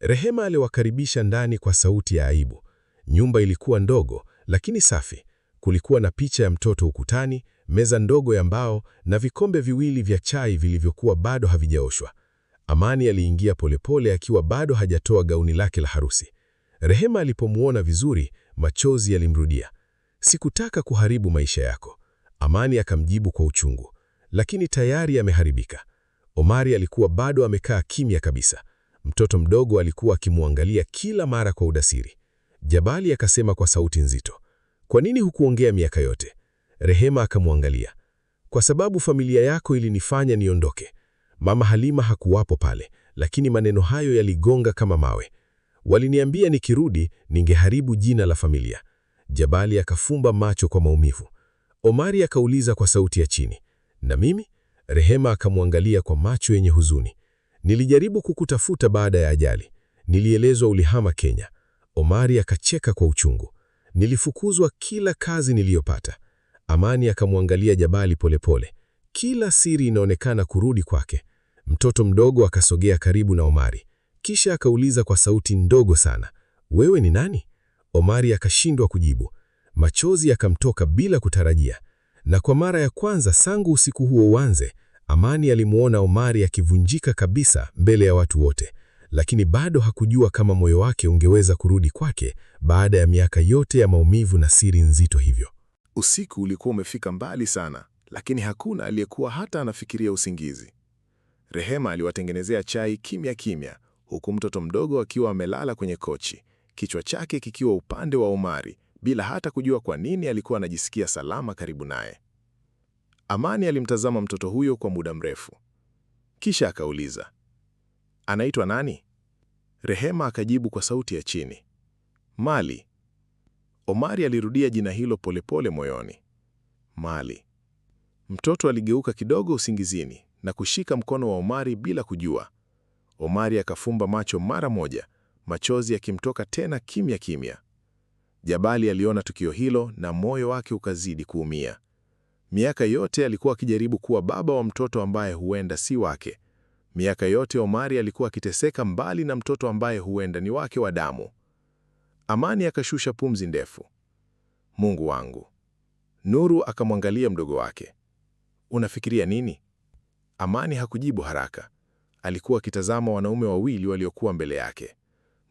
Rehema aliwakaribisha ndani kwa sauti ya aibu. Nyumba ilikuwa ndogo, lakini safi. Kulikuwa na picha ya mtoto ukutani, meza ndogo ya mbao na vikombe viwili vya chai vilivyokuwa bado havijaoshwa. Amani aliingia polepole akiwa bado hajatoa gauni lake la harusi. Rehema alipomwona vizuri, machozi yalimrudia. Sikutaka kuharibu maisha yako. Amani akamjibu kwa uchungu. Lakini tayari yameharibika. Omari alikuwa bado amekaa kimya kabisa. Mtoto mdogo alikuwa akimwangalia kila mara kwa udasiri. Jabali akasema kwa sauti nzito, "Kwa nini hukuongea miaka yote?" Rehema akamwangalia, "Kwa sababu familia yako ilinifanya niondoke." Mama Halima hakuwapo pale, lakini maneno hayo yaligonga kama mawe. "Waliniambia nikirudi ningeharibu jina la familia." Jabali akafumba macho kwa maumivu. Omari akauliza kwa sauti ya chini, "Na mimi?" Rehema akamwangalia kwa macho yenye huzuni. "Nilijaribu kukutafuta baada ya ajali. Nilielezwa ulihama Kenya." Omari akacheka kwa uchungu. "Nilifukuzwa kila kazi niliyopata." Amani akamwangalia Jabali polepole. Kila siri inaonekana kurudi kwake. Mtoto mdogo akasogea karibu na Omari. Kisha akauliza kwa sauti ndogo sana, "Wewe ni nani?" Omari akashindwa kujibu. Machozi yakamtoka bila kutarajia. Na kwa mara ya kwanza tangu usiku huo uanze, Amani alimuona Omari akivunjika kabisa mbele ya watu wote. Lakini bado hakujua kama moyo wake ungeweza kurudi kwake baada ya miaka yote ya maumivu na siri nzito hivyo. Usiku ulikuwa umefika mbali sana, lakini hakuna aliyekuwa hata anafikiria usingizi. Rehema aliwatengenezea chai kimya kimya, huku mtoto mdogo akiwa amelala kwenye kochi, kichwa chake kikiwa upande wa Omari, bila hata kujua kwa nini alikuwa anajisikia salama karibu naye. Amani alimtazama mtoto huyo kwa muda mrefu. Kisha akauliza, "Anaitwa nani?" Rehema akajibu kwa sauti ya chini, "Mali." Omari alirudia jina hilo polepole moyoni. Mali. Mtoto aligeuka kidogo usingizini na kushika mkono wa Omari bila kujua. Omari akafumba macho mara moja, machozi yakimtoka tena kimya kimya. Jabali aliona tukio hilo na moyo wake ukazidi kuumia. Miaka yote alikuwa akijaribu kuwa baba wa mtoto ambaye huenda si wake. Miaka yote Omari alikuwa akiteseka mbali na mtoto ambaye huenda ni wake wa damu. Amani akashusha pumzi ndefu. "Mungu wangu." Nuru akamwangalia mdogo wake. "Unafikiria nini?" Amani hakujibu haraka. Alikuwa akitazama wanaume wawili waliokuwa mbele yake.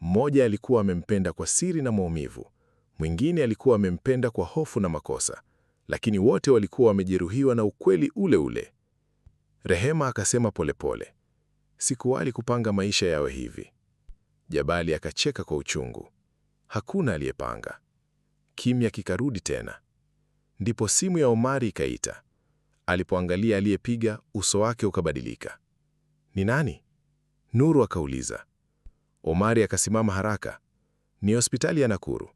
Mmoja alikuwa amempenda kwa siri na maumivu. Mwingine alikuwa amempenda kwa hofu na makosa. Lakini wote walikuwa wamejeruhiwa na ukweli ule ule. Rehema akasema polepole, "Sikuwahi kupanga maisha yawe hivi." Jabali akacheka kwa uchungu. Hakuna aliyepanga. Kimya kikarudi tena. Ndipo simu ya Omari ikaita. Alipoangalia aliyepiga, uso wake ukabadilika. "Ni nani?" Nuru akauliza. Omari akasimama haraka. "Ni hospitali ya Nakuru."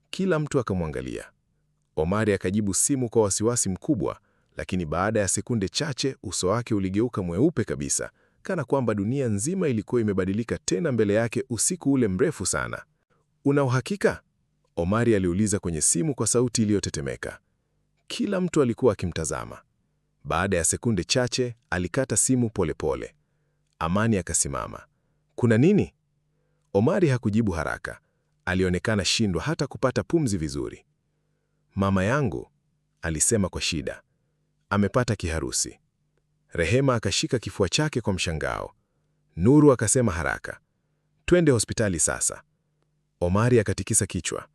Kila mtu akamwangalia. Omari akajibu simu kwa wasiwasi mkubwa, lakini baada ya sekunde chache uso wake uligeuka mweupe kabisa, kana kwamba dunia nzima ilikuwa imebadilika tena mbele yake usiku ule mrefu sana. "Una uhakika?" Omari aliuliza kwenye simu kwa sauti iliyotetemeka. Kila mtu alikuwa akimtazama. Baada ya sekunde chache alikata simu polepole. Amani akasimama. "Kuna nini?" Omari hakujibu haraka. Alionekana shindwa hata kupata pumzi vizuri. "Mama yangu," alisema kwa shida, "amepata kiharusi." Rehema akashika kifua chake kwa mshangao. Nuru akasema haraka, "Twende hospitali sasa." Omari akatikisa kichwa.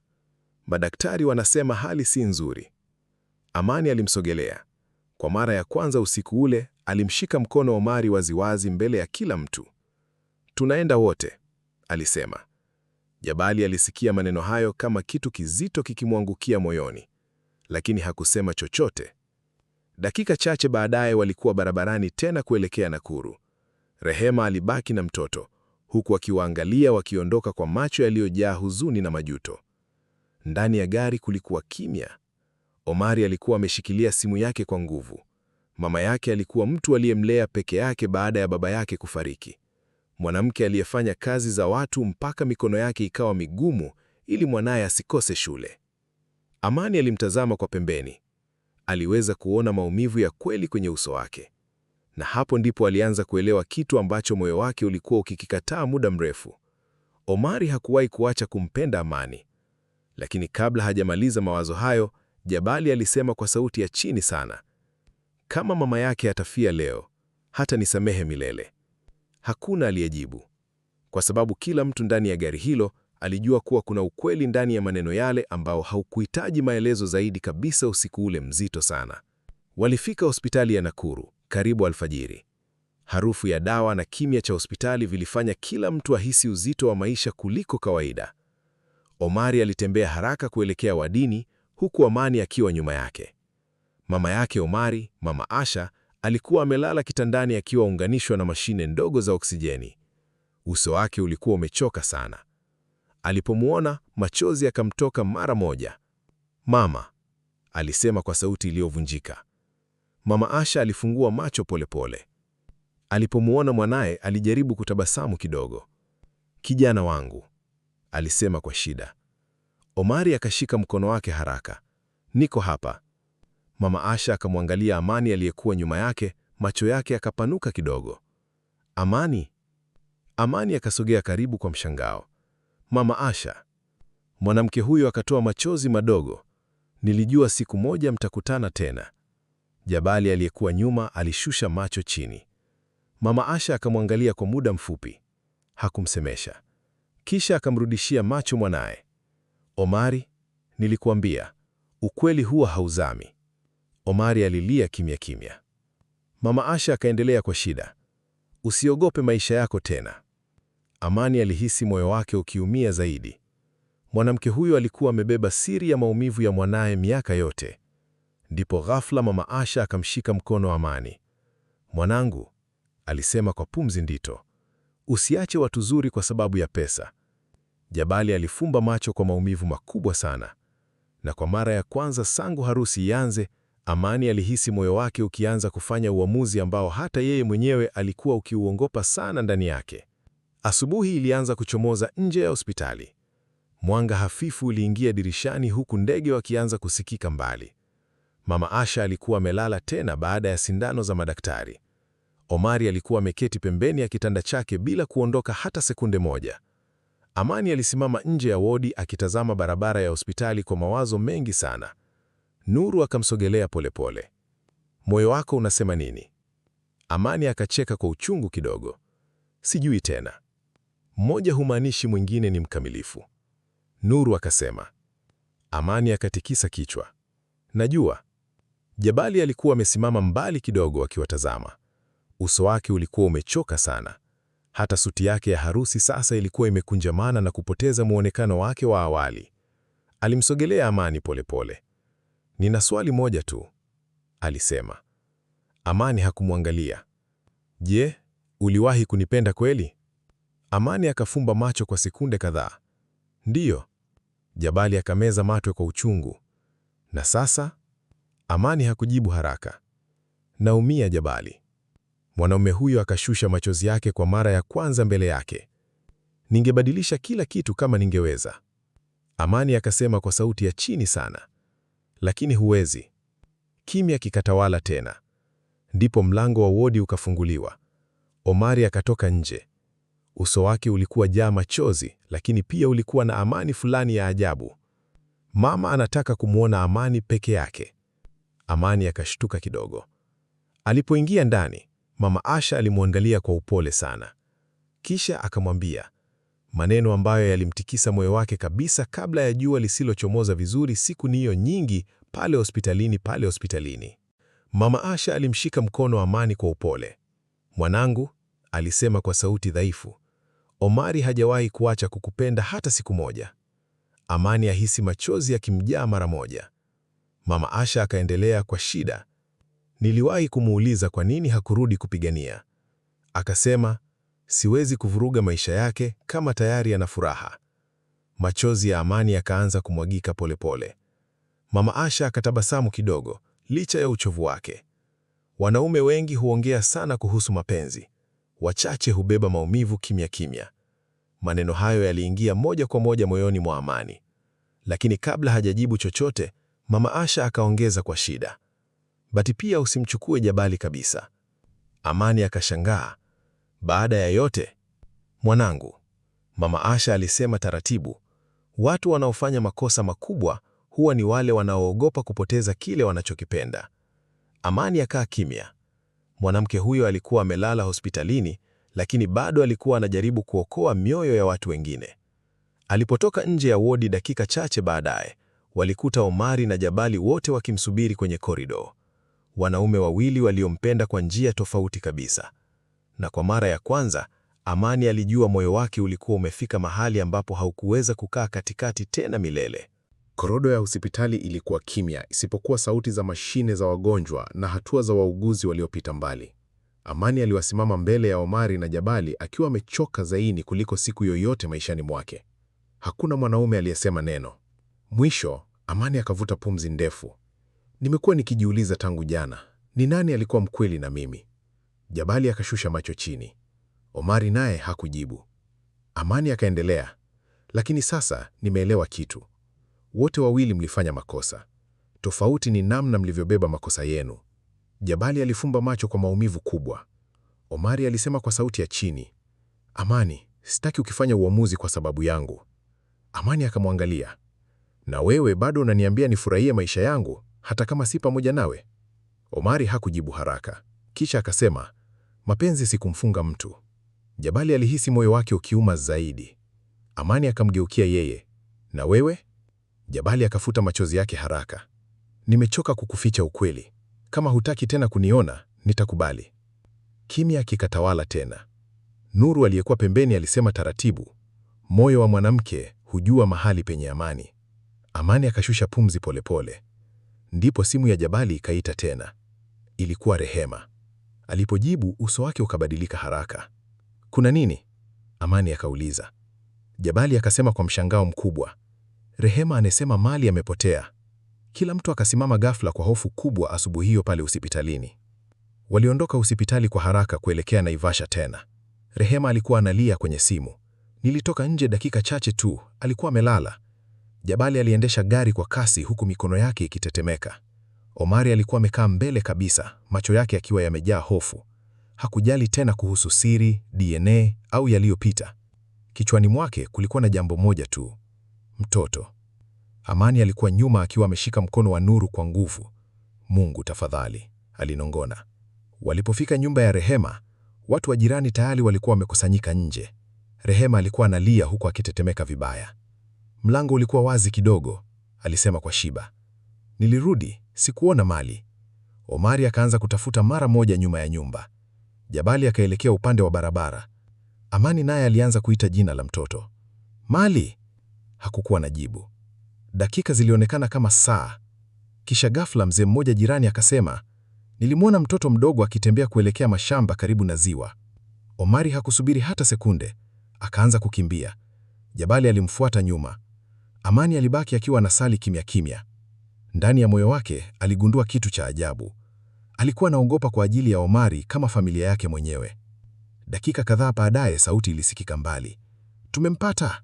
"Madaktari wanasema hali si nzuri." Amani alimsogelea. Kwa mara ya kwanza usiku ule, alimshika mkono Omari waziwazi mbele ya kila mtu. "Tunaenda wote," alisema. Jabali alisikia maneno hayo kama kitu kizito kikimwangukia moyoni, lakini hakusema chochote. Dakika chache baadaye walikuwa barabarani tena kuelekea Nakuru. Rehema alibaki na mtoto, huku akiwaangalia wakiondoka kwa macho yaliyojaa huzuni na majuto. Ndani ya gari kulikuwa kimya. Omari alikuwa ameshikilia simu yake kwa nguvu. Mama yake alikuwa mtu aliyemlea peke yake baada ya baba yake kufariki. Mwanamke aliyefanya kazi za watu mpaka mikono yake ikawa migumu ili mwanaye asikose shule. Amani alimtazama kwa pembeni. Aliweza kuona maumivu ya kweli kwenye uso wake. Na hapo ndipo alianza kuelewa kitu ambacho moyo wake ulikuwa ukikikataa muda mrefu. Omari hakuwahi kuacha kumpenda Amani. Lakini kabla hajamaliza mawazo hayo, Jabali alisema kwa sauti ya chini sana, "Kama mama yake atafia leo, hata nisamehe milele." Hakuna aliyejibu, kwa sababu kila mtu ndani ya gari hilo alijua kuwa kuna ukweli ndani ya maneno yale ambao haukuhitaji maelezo zaidi kabisa usiku ule mzito sana. Walifika hospitali ya Nakuru karibu alfajiri. Harufu ya dawa na kimya cha hospitali vilifanya kila mtu ahisi uzito wa maisha kuliko kawaida. Omari alitembea haraka kuelekea wadini, huku Amani akiwa nyuma yake. Mama yake Omari, Mama Asha, alikuwa amelala kitandani akiwa unganishwa na mashine ndogo za oksijeni. Uso wake ulikuwa umechoka sana. Alipomuona, machozi yakamtoka mara moja. "Mama," alisema kwa sauti iliyovunjika. Mama Asha alifungua macho polepole. Alipomuona mwanaye, alijaribu kutabasamu kidogo. "Kijana wangu," alisema kwa shida. Omari akashika mkono wake haraka. "Niko hapa." Mama Asha akamwangalia Amani aliyekuwa nyuma yake, macho yake yakapanuka kidogo. "Amani?" Amani akasogea karibu kwa mshangao. "Mama Asha." Mwanamke huyo akatoa machozi madogo. "Nilijua siku moja mtakutana tena." Jabali aliyekuwa nyuma alishusha macho chini. Mama Asha akamwangalia kwa muda mfupi. Hakumsemesha. Kisha akamrudishia macho mwanaye. "Omari, nilikuambia, ukweli huwa hauzami." Omari alilia kimya kimya. Mama Asha akaendelea kwa shida. "Usiogope maisha yako tena." Amani alihisi moyo wake ukiumia zaidi. Mwanamke huyo alikuwa amebeba siri ya maumivu ya mwanaye miaka yote. Ndipo ghafla Mama Asha akamshika mkono Amani. "Mwanangu," alisema kwa pumzi ndito, "usiache watu zuri kwa sababu ya pesa." Jabali alifumba macho kwa maumivu makubwa sana. Na kwa mara ya kwanza tangu harusi ianze, Amani alihisi moyo wake ukianza kufanya uamuzi ambao hata yeye mwenyewe alikuwa ukiuogopa sana ndani yake. Asubuhi ilianza kuchomoza nje ya hospitali. Mwanga hafifu uliingia dirishani huku ndege wakianza kusikika mbali. Mama Asha alikuwa amelala tena baada ya sindano za madaktari. Omari alikuwa ameketi pembeni ya kitanda chake bila kuondoka hata sekunde moja. Amani alisimama nje ya wodi akitazama barabara ya hospitali kwa mawazo mengi sana. Nuru akamsogelea polepole. "Moyo wako unasema nini?" Amani akacheka kwa uchungu kidogo. "Sijui tena. Mmoja humaanishi mwingine ni mkamilifu." Nuru akasema. Amani akatikisa kichwa. "Najua." Jabali alikuwa amesimama mbali kidogo akiwatazama. Uso wake ulikuwa umechoka sana. Hata suti yake ya harusi sasa ilikuwa imekunjamana na kupoteza muonekano wake wa awali. Alimsogelea Amani polepole. "Nina swali moja tu," alisema. Amani hakumwangalia. "Je, uliwahi kunipenda kweli?" Amani akafumba macho kwa sekunde kadhaa. "Ndiyo." Jabali akameza matwe kwa uchungu. "Na sasa?" Amani hakujibu haraka. "Naumia, Jabali." Mwanaume huyo akashusha machozi yake kwa mara ya kwanza mbele yake. "Ningebadilisha kila kitu kama ningeweza." Amani akasema kwa sauti ya chini sana. "Lakini huwezi." Kimya kikatawala tena. Ndipo mlango wa wodi ukafunguliwa. Omari akatoka nje. Uso wake ulikuwa jaa machozi, lakini pia ulikuwa na amani fulani ya ajabu. "Mama anataka kumwona Amani peke yake." Amani akashtuka kidogo. Alipoingia ndani, Mama Asha alimwangalia kwa upole sana. Kisha akamwambia maneno ambayo yalimtikisa moyo wake kabisa kabla ya jua lisilochomoza vizuri siku hiyo nyingi pale hospitalini. Mama Asha alimshika mkono Amani kwa upole. "Mwanangu," alisema kwa sauti dhaifu, "Omari hajawahi kuacha kukupenda hata siku moja." Amani ahisi machozi yakimjaa mara moja. Mama Asha akaendelea kwa shida. "Niliwahi kumuuliza kwa nini hakurudi kupigania. Akasema, siwezi kuvuruga maisha yake kama tayari ana furaha." Machozi ya Amani yakaanza kumwagika polepole. Mama Asha akatabasamu kidogo, licha ya uchovu wake. Wanaume wengi huongea sana kuhusu mapenzi. Wachache hubeba maumivu kimya kimya. Maneno hayo yaliingia moja kwa moja moyoni mwa Amani. Lakini kabla hajajibu chochote, Mama Asha akaongeza kwa shida, "Bati pia usimchukue Jabali kabisa." Amani akashangaa. "Baada ya yote?" "Mwanangu," Mama Asha alisema taratibu, "watu wanaofanya makosa makubwa huwa ni wale wanaoogopa kupoteza kile wanachokipenda." Amani akaa kimya. Mwanamke huyo alikuwa amelala hospitalini, lakini bado alikuwa anajaribu kuokoa mioyo ya watu wengine. Alipotoka nje ya wodi dakika chache baadaye, walikuta Omari na Jabali wote wakimsubiri kwenye korido. Wanaume wawili waliompenda kwa njia tofauti kabisa. Na kwa mara ya kwanza, Amani alijua moyo wake ulikuwa umefika mahali ambapo haukuweza kukaa katikati tena milele. Korido ya hospitali ilikuwa kimya, isipokuwa sauti za mashine za wagonjwa na hatua za wauguzi waliopita mbali. Amani aliwasimama mbele ya Omari na Jabali akiwa amechoka zaidi kuliko siku yoyote maishani mwake. Hakuna mwanaume aliyesema neno. Mwisho, Amani akavuta pumzi ndefu. Nimekuwa nikijiuliza tangu jana, ni nani alikuwa mkweli na mimi? Jabali akashusha macho chini. Omari naye hakujibu. Amani akaendelea, lakini sasa nimeelewa kitu. Wote wawili mlifanya makosa. Tofauti ni namna mlivyobeba makosa yenu. Jabali alifumba macho kwa maumivu kubwa. Omari alisema kwa sauti ya chini, Amani, sitaki ukifanya uamuzi kwa sababu yangu. Amani akamwangalia. Na wewe bado unaniambia nifurahie maisha yangu hata kama si pamoja nawe? Omari hakujibu haraka. Kisha akasema, mapenzi si kumfunga mtu. Jabali alihisi moyo wake ukiuma zaidi. Amani akamgeukia yeye. Na wewe? Jabali akafuta machozi yake haraka. Nimechoka kukuficha ukweli. Kama hutaki tena kuniona, nitakubali. Kimya kikatawala tena. Nuru aliyekuwa pembeni alisema taratibu, moyo wa mwanamke hujua mahali penye amani. Amani akashusha pumzi polepole. Ndipo simu ya Jabali ikaita tena. Ilikuwa Rehema. Alipojibu, uso wake ukabadilika haraka. Kuna nini? Amani akauliza. Jabali akasema kwa mshangao mkubwa, Rehema anasema mali amepotea. Kila mtu akasimama ghafla kwa hofu kubwa asubuhi hiyo pale hospitalini. Waliondoka hospitali kwa haraka kuelekea Naivasha tena. Rehema alikuwa analia kwenye simu. Nilitoka nje dakika chache tu, alikuwa amelala. Jabali aliendesha gari kwa kasi huku mikono yake ikitetemeka. Omari alikuwa amekaa mbele kabisa, macho yake akiwa yamejaa hofu. Hakujali tena kuhusu siri, DNA au yaliyopita. Kichwani mwake kulikuwa na jambo moja tu. Mtoto. Amani alikuwa nyuma akiwa ameshika mkono wa Nuru kwa nguvu. Mungu tafadhali, alinongona. Walipofika nyumba ya Rehema, watu wa jirani tayari walikuwa wamekusanyika nje. Rehema alikuwa analia huku akitetemeka vibaya. Mlango ulikuwa wazi kidogo, alisema kwa shiba. Nilirudi, sikuona mali. Omari akaanza kutafuta mara moja nyuma ya nyumba. Jabali akaelekea upande wa barabara. Amani naye alianza kuita jina la mtoto. Mali! Hakukuwa na jibu. Dakika zilionekana kama saa. Kisha ghafla mzee mmoja jirani akasema, nilimwona mtoto mdogo akitembea kuelekea mashamba karibu na ziwa. Omari hakusubiri hata sekunde. Akaanza kukimbia. Jabali alimfuata nyuma. Amani alibaki akiwa anasali kimya kimya. Ndani ya moyo wake aligundua kitu cha ajabu. Alikuwa anaogopa kwa ajili ya Omari kama familia yake mwenyewe. Dakika kadhaa baadaye sauti ilisikika mbali. Tumempata!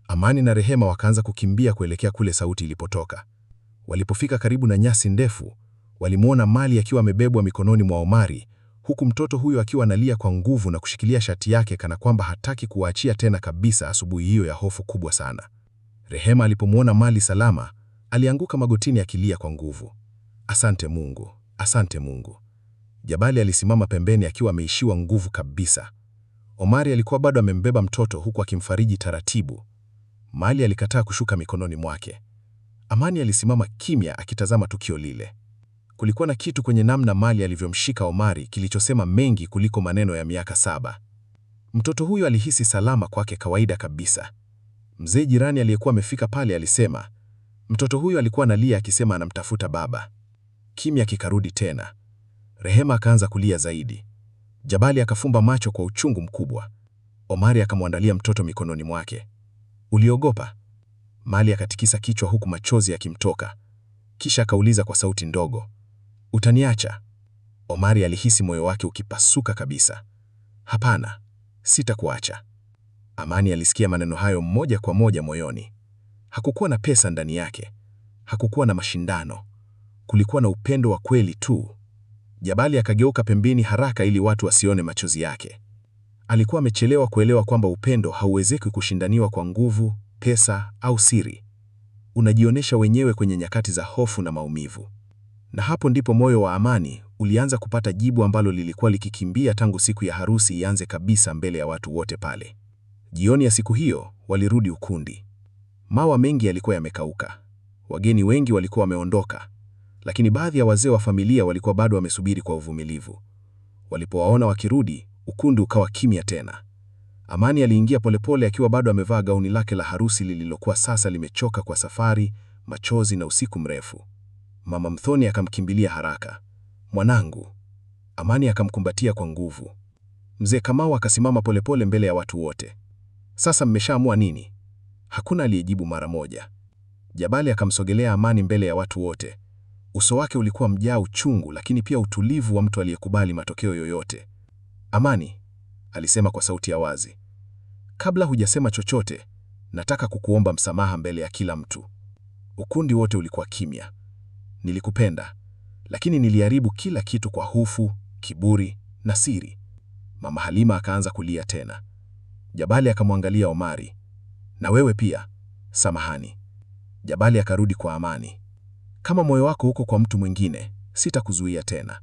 Amani na Rehema wakaanza kukimbia kuelekea kule sauti ilipotoka. Walipofika karibu na nyasi ndefu, walimwona Mali akiwa amebebwa mikononi mwa Omari, huku mtoto huyo akiwa analia kwa nguvu na kushikilia shati yake kana kwamba hataki kuwaachia tena kabisa. Asubuhi hiyo ya hofu kubwa sana. Rehema alipomwona Mali salama, alianguka magotini akilia kwa nguvu. Asante Mungu, asante Mungu. Jabali alisimama pembeni akiwa ameishiwa nguvu kabisa. Omari alikuwa bado amembeba mtoto huku akimfariji taratibu. Mali alikataa kushuka mikononi mwake. Amani alisimama kimya akitazama tukio lile. Kulikuwa na kitu kwenye namna Mali alivyomshika Omari kilichosema mengi kuliko maneno ya miaka 7. Mtoto huyo alihisi salama kwake kawaida kabisa. Mzee jirani aliyekuwa amefika pale alisema, mtoto huyo alikuwa analia akisema anamtafuta baba. Kimya kikarudi tena. Rehema akaanza kulia zaidi. Jabali akafumba macho kwa uchungu mkubwa. Omari akamwandalia mtoto mikononi mwake. Uliogopa? Mali akatikisa kichwa huku machozi yakimtoka. Kisha akauliza kwa sauti ndogo, utaniacha? Omari alihisi moyo wake ukipasuka kabisa. Hapana, sitakuacha. Amani alisikia maneno hayo moja kwa moja moyoni. Hakukuwa na pesa ndani yake. Hakukuwa na mashindano. Kulikuwa na upendo wa kweli tu. Jabali akageuka pembeni haraka ili watu wasione machozi yake. Alikuwa amechelewa kuelewa kwamba upendo hauwezeki kushindaniwa kwa nguvu, pesa au siri. Unajionyesha wenyewe kwenye nyakati za hofu na maumivu. Na hapo ndipo moyo wa Amani ulianza kupata jibu ambalo lilikuwa likikimbia tangu siku ya harusi ianze kabisa mbele ya watu wote pale. Jioni ya siku hiyo walirudi Ukundi. Mawa mengi yalikuwa yamekauka. Wageni wengi walikuwa wameondoka, lakini baadhi ya wazee wa familia walikuwa bado wamesubiri kwa uvumilivu. Walipowaona wakirudi, Ukumbi ukawa kimya tena. Amani aliingia polepole akiwa bado amevaa gauni lake la harusi lililokuwa sasa limechoka kwa safari, machozi na usiku mrefu. Mama Mthoni akamkimbilia haraka. "Mwanangu." Amani akamkumbatia kwa nguvu. Mzee Kamau akasimama polepole mbele ya watu wote. "Sasa mmeshaamua nini?" Hakuna aliyejibu mara moja. Jabali akamsogelea Amani mbele ya watu wote. Uso wake ulikuwa mjaa uchungu, lakini pia utulivu wa mtu aliyekubali matokeo yoyote. "Amani," alisema kwa sauti ya wazi, "kabla hujasema chochote, nataka kukuomba msamaha mbele ya kila mtu." Ukumbi wote ulikuwa kimya. "Nilikupenda, lakini niliharibu kila kitu kwa hofu, kiburi na siri." Mama Halima akaanza kulia tena. Jabali akamwangalia Omari. "Na wewe pia, samahani." Jabali akarudi kwa Amani. "Kama moyo wako uko kwa mtu mwingine, sitakuzuia tena."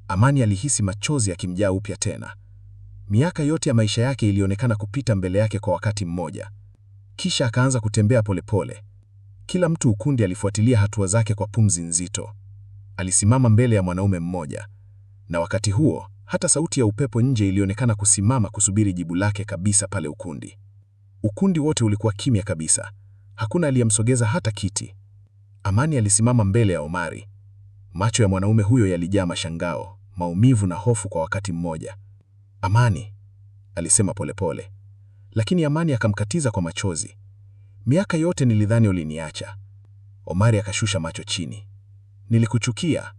Amani alihisi machozi yakimjaa upya tena. Miaka yote ya maisha yake ilionekana kupita mbele yake kwa wakati mmoja. Kisha akaanza kutembea polepole. Kila mtu ukumbi alifuatilia hatua zake kwa pumzi nzito. Alisimama mbele ya mwanaume mmoja, na wakati huo hata sauti ya upepo nje ilionekana kusimama kusubiri jibu lake kabisa pale ukumbi. Ukumbi wote ulikuwa kimya kabisa. Hakuna aliyemsogeza hata kiti. Amani alisimama mbele ya Omari. Macho ya mwanaume huyo yalijaa mashangao, maumivu na hofu kwa wakati mmoja. "Amani," alisema polepole. Lakini Amani akamkatiza kwa machozi. "Miaka yote nilidhani uliniacha." Omari akashusha macho chini. "Nilikuchukia.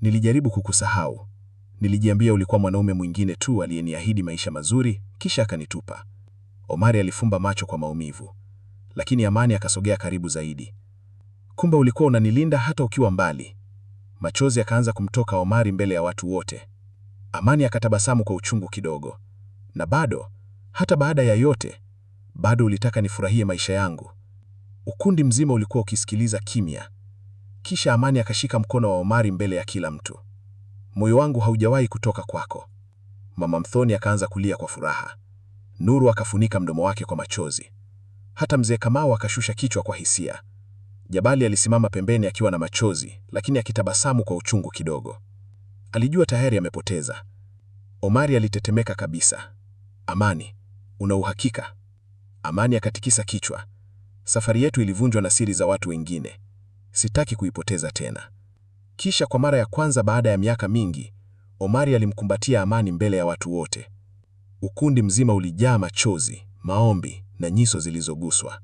Nilijaribu kukusahau. Nilijiambia ulikuwa mwanaume mwingine tu aliyeniahidi maisha mazuri, kisha akanitupa." Omari alifumba macho kwa maumivu. Lakini Amani akasogea karibu zaidi. "Kumbe ulikuwa unanilinda hata ukiwa mbali." Machozi akaanza kumtoka Omari mbele ya watu wote. Amani akatabasamu kwa uchungu kidogo. "Na bado, hata baada ya yote, bado ulitaka nifurahie maisha yangu." Ukumbi mzima ulikuwa ukisikiliza kimya. Kisha Amani akashika mkono wa Omari mbele ya kila mtu. "Moyo wangu haujawahi kutoka kwako." Mama Mthoni akaanza kulia kwa furaha. Nuru akafunika mdomo wake kwa machozi. Hata mzee Kamau akashusha kichwa kwa hisia. Jabali alisimama pembeni akiwa na machozi, lakini akitabasamu kwa uchungu kidogo. Alijua tayari amepoteza. Omari alitetemeka kabisa. "Amani, una uhakika?" Amani akatikisa kichwa. "Safari yetu ilivunjwa na siri za watu wengine. Sitaki kuipoteza tena." Kisha kwa mara ya kwanza baada ya miaka mingi, Omari alimkumbatia Amani mbele ya watu wote. Ukumbi mzima ulijaa machozi, maombi na nyuso zilizoguswa.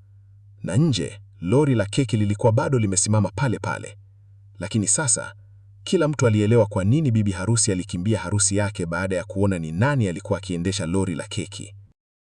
Na nje, lori la keki lilikuwa bado limesimama pale pale. Lakini sasa, kila mtu alielewa kwa nini bibi harusi alikimbia harusi yake baada ya kuona ni nani alikuwa akiendesha lori la keki.